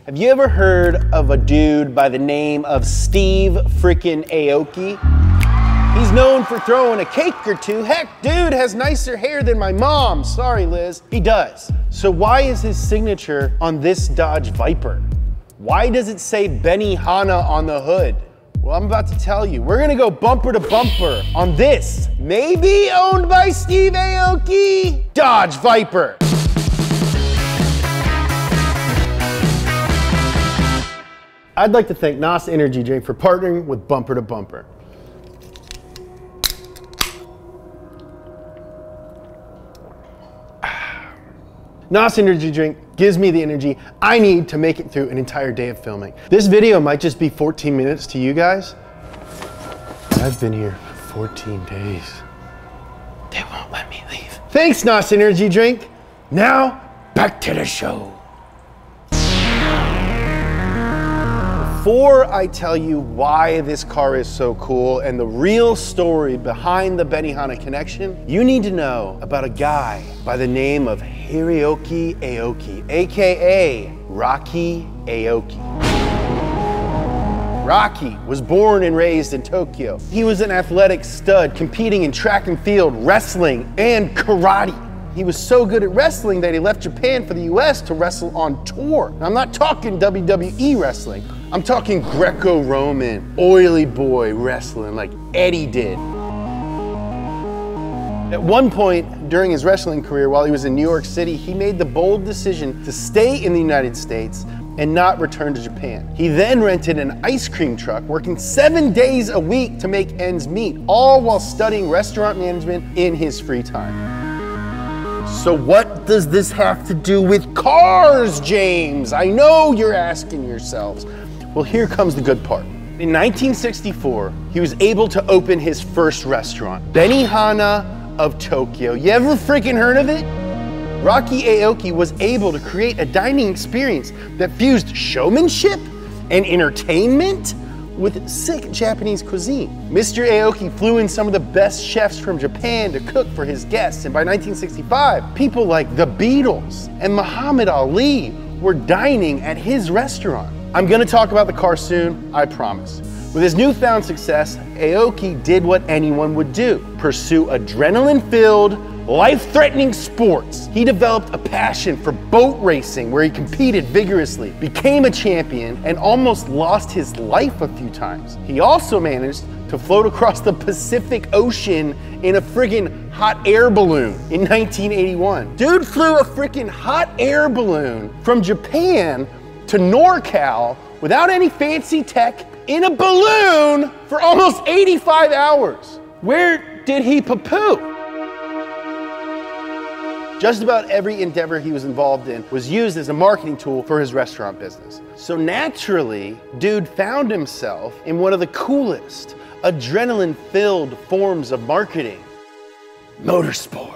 Have you ever heard of a dude by the name of Steve freaking Aoki? He's known for throwing a cake or two. Heck, dude has nicer hair than my mom. Sorry, Liz. He does. So why is his signature on this Dodge Viper? Why does it say Benihana on the hood? Well, I'm about to tell you. We're gonna go bumper to bumper on this, maybe owned by Steve Aoki, Dodge Viper. I'd like to thank NOS Energy Drink for partnering with Bumper to Bumper. NOS Energy Drink gives me the energy I need to make it through an entire day of filming. This video might just be 14 minutes to you guys. I've been here for 14 days. They won't let me leave. Thanks, NOS Energy Drink. Now, back to the show. Before I tell you why this car is so cool and the real story behind the Benihana connection, you need to know about a guy by the name of Hiroki Aoki, AKA Rocky Aoki. Rocky was born and raised in Tokyo. He was an athletic stud competing in track and field, wrestling, and karate. He was so good at wrestling that he left Japan for the US to wrestle on tour. Now, I'm not talking WWE wrestling. I'm talking Greco-Roman, oily boy wrestling like Eddie did. At one point during his wrestling career while he was in New York City, he made the bold decision to stay in the United States and not return to Japan. He then rented an ice cream truck, working 7 days a week to make ends meet, all while studying restaurant management in his free time. So what does this have to do with cars, James? I know you're asking yourselves. Well, here comes the good part. In 1964, he was able to open his first restaurant, Benihana of Tokyo. You ever freaking heard of it? Rocky Aoki was able to create a dining experience that fused showmanship and entertainment with sick Japanese cuisine. Mr. Aoki flew in some of the best chefs from Japan to cook for his guests, and by 1965, people like the Beatles and Muhammad Ali were dining at his restaurant. I'm gonna talk about the car soon, I promise. With his newfound success, Aoki did what anyone would do: pursue adrenaline-filled, life-threatening sports. He developed a passion for boat racing where he competed vigorously, became a champion, and almost lost his life a few times. He also managed to float across the Pacific Ocean in a friggin' hot air balloon in 1981. Dude flew a friggin' hot air balloon from Japan to NorCal without any fancy tech in a balloon for almost 85 hours. Where did he poo-poo? Just about every endeavor he was involved in was used as a marketing tool for his restaurant business. So naturally, dude found himself in one of the coolest, adrenaline-filled forms of marketing: motorsport.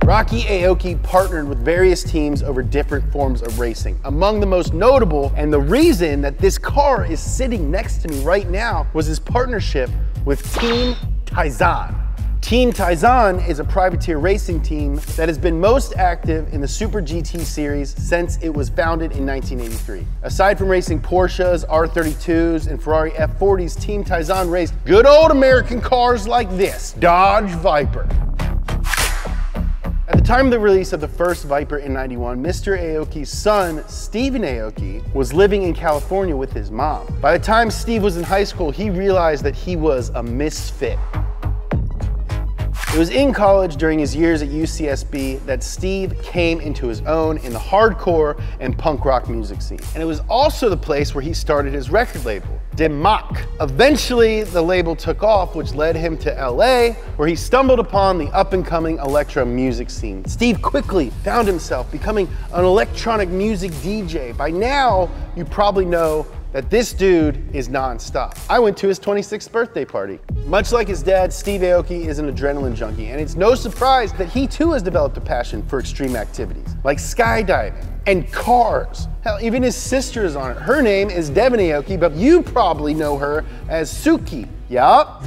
Rocky Aoki partnered with various teams over different forms of racing. Among the most notable, and the reason that this car is sitting next to me right now, was his partnership with Team Taizan. Team Taizan is a privateer racing team that has been most active in the Super GT series since it was founded in 1983. Aside from racing Porsches, R32s, and Ferrari F40s, Team Taizan raced good old American cars like this, Dodge Viper. At the time of the release of the first Viper in '91, Mr. Aoki's son, Steve Aoki, was living in California with his mom. By the time Steve was in high school, he realized that he was a misfit. It was in college during his years at UCSB that Steve came into his own in the hardcore and punk rock music scene. And it was also the place where he started his record label, Demak. Eventually, the label took off, which led him to LA, where he stumbled upon the up-and-coming electro music scene. Steve quickly found himself becoming an electronic music DJ. By now, you probably know that this dude is non-stop. I went to his 26th birthday party. Much like his dad, Steve Aoki is an adrenaline junkie, and it's no surprise that he too has developed a passion for extreme activities, like skydiving and cars. Hell, even his sister is on it. Her name is Devin Aoki, but you probably know her as Suki. Yup.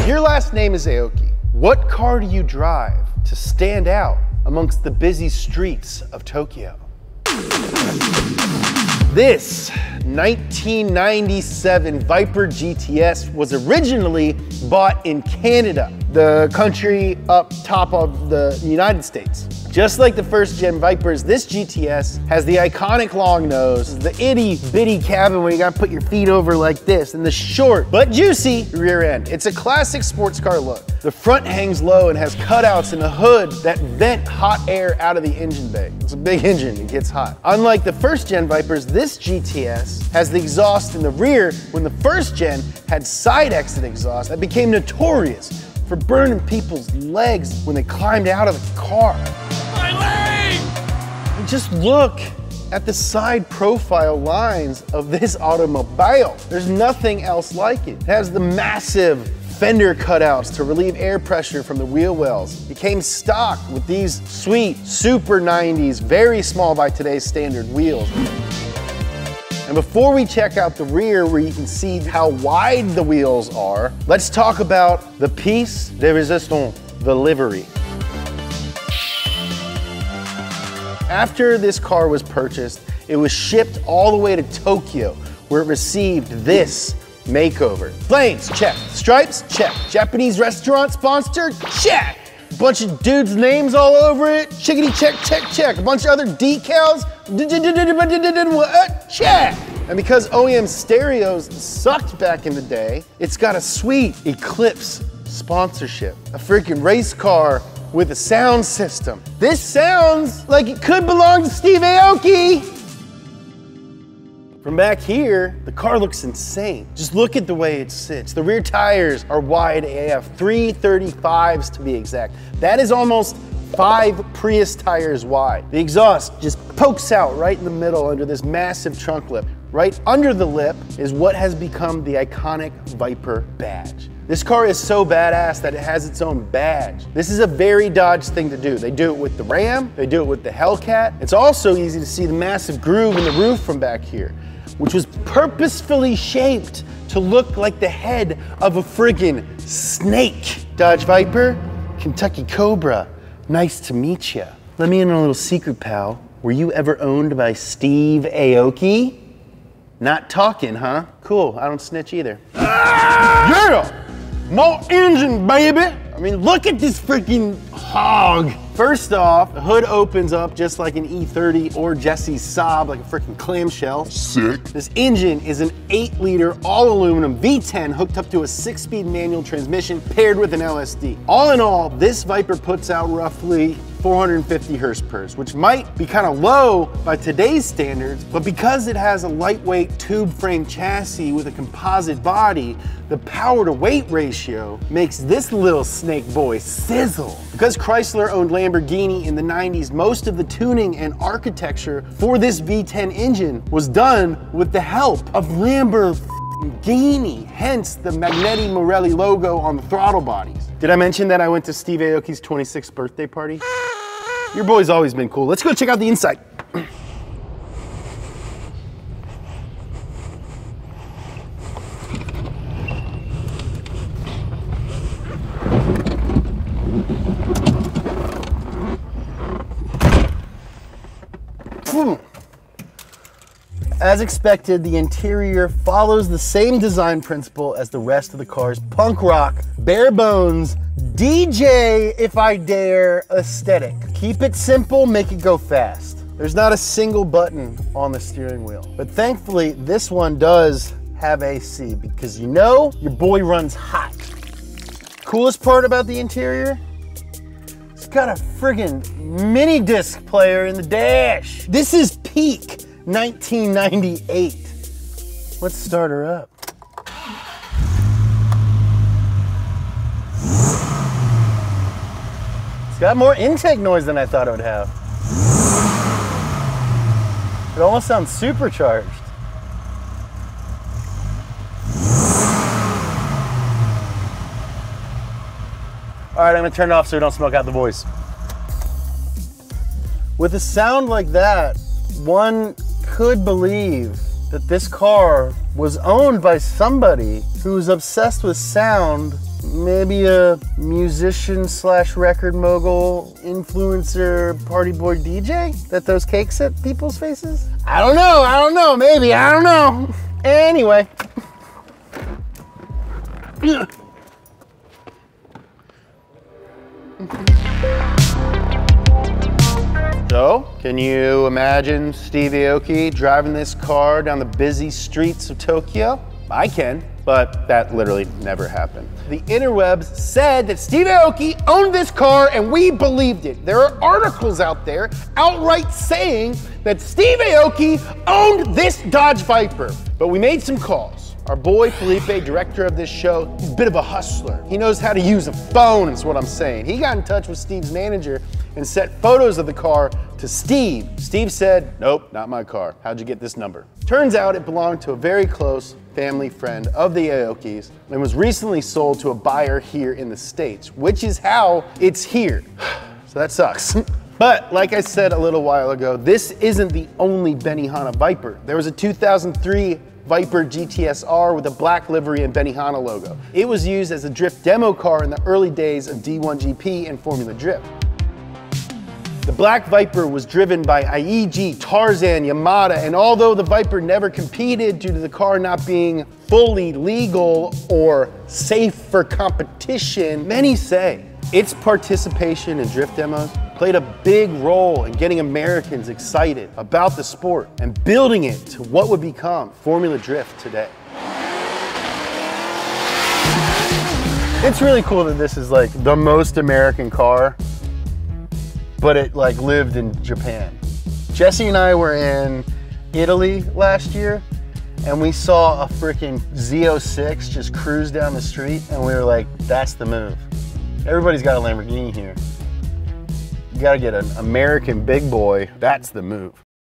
Your last name is Aoki. What car do you drive? to stand out amongst the busy streets of Tokyo. This 1997 Viper GTS was originally bought in Canada, the country up top of the United States. Just like the first gen Vipers, this GTS has the iconic long nose, the itty bitty cabin where you gotta put your feet over like this, and the short but juicy rear end. It's a classic sports car look. The front hangs low and has cutouts in the hood that vent hot air out of the engine bay. It's a big engine, it gets hot. Unlike the first gen Vipers, this GTS has the exhaust in the rear when the first gen had side exit exhaust that became notorious for burning people's legs when they climbed out of the car. My leg! And just look at the side profile lines of this automobile. There's nothing else like it. It has the massive fender cutouts to relieve air pressure from the wheel wells. It came stock with these sweet Super 90s, very small by today's standard wheels. And before we check out the rear where you can see how wide the wheels are, let's talk about the piece de resistance, the livery. After this car was purchased, it was shipped all the way to Tokyo, where it received this makeover. Flames, check. Stripes, check. Japanese restaurant sponsor, check. A bunch of dudes' names all over it, chickadee check, check, check. A bunch of other decals, check. And because OEM stereos sucked back in the day, it's got a sweet Eclipse sponsorship. A freaking race car with a sound system. This sounds like it could belong to Steve Aoki. From back here, the car looks insane. Just look at the way it sits. The rear tires are wide AF, 335s to be exact. That is almost 5 Prius tires wide. The exhaust just pokes out right in the middle under this massive trunk lip. Right under the lip is what has become the iconic Viper badge. This car is so badass that it has its own badge. This is a very Dodge thing to do. They do it with the Ram, they do it with the Hellcat. It's also easy to see the massive groove in the roof from back here, which was purposefully shaped to look like the head of a friggin' snake. Dodge Viper, Kentucky Cobra, nice to meet ya. Let me in on a little secret, pal. Were you ever owned by Steve Aoki? Not talking, huh? Cool, I don't snitch either. Yeah! More engine, baby! I mean, look at this freaking hog. First off, the hood opens up just like an E30 or Jesse's Saab, like a freaking clamshell. Sick. This engine is an 8-liter all-aluminum V10 hooked up to a 6-speed manual transmission paired with an LSD. All in all, this Viper puts out roughly 450 horsepower, which might be kind of low by today's standards, but because it has a lightweight tube frame chassis with a composite body, the power to weight ratio makes this little snake boy sizzle. Because Chrysler owned Lamborghini in the 90s, most of the tuning and architecture for this V10 engine was done with the help of Lamborghini, hence the Magneti Morelli logo on the throttle bodies. Did I mention that I went to Steve Aoki's 26th birthday party? Your boy's always been cool. Let's go check out the inside. As expected, the interior follows the same design principle as the rest of the car's punk rock, bare bones, DJ if I dare aesthetic. Keep it simple, make it go fast. There's not a single button on the steering wheel, but thankfully this one does have AC because you know your boy runs hot. Coolest part about the interior? It's got a friggin' mini disc player in the dash. This is peak 1998. Let's start her up. It's got more intake noise than I thought it would have. It almost sounds supercharged. All right, I'm gonna turn it off so we don't smoke out the voice. With a sound like that, one could believe that this car was owned by somebody who's obsessed with sound maybe a musician slash record mogul, influencer, party boy DJ that throws cakes at people's faces? I don't know, maybe, I don't know. Anyway. So, can you imagine Steve Aoki driving this car down the busy streets of Tokyo? I can, but that literally never happened. The interwebs said that Steve Aoki owned this car and we believed it. There are articles out there outright saying that Steve Aoki owned this Dodge Viper. But we made some calls. Our boy Felipe, director of this show, he's a bit of a hustler. He knows how to use a phone, is what I'm saying. He got in touch with Steve's manager and sent photos of the car to Steve. Steve said, nope, not my car. How'd you get this number? Turns out it belonged to a very close family friend of the Aokis and was recently sold to a buyer here in the States, which is how it's here. So that sucks. But like I said a little while ago, this isn't the only Benihana Viper. There was a 2003 Viper GTS R with a black livery and Benihana logo. It was used as a drift demo car in the early days of D1 GP and Formula Drift. The black Viper was driven by Aiji, Tarzan, Yamada, and although the Viper never competed due to the car not being fully legal or safe for competition, many say its participation in drift demos played a big role in getting Americans excited about the sport and building it to what would become Formula Drift today. It's really cool that this is like the most American car, but it like lived in Japan. Jesse and I were in Italy last year and we saw a freaking Z06 just cruise down the street and we were like, that's the move. Everybody's got a Lamborghini here. You gotta get an American big boy, that's the move.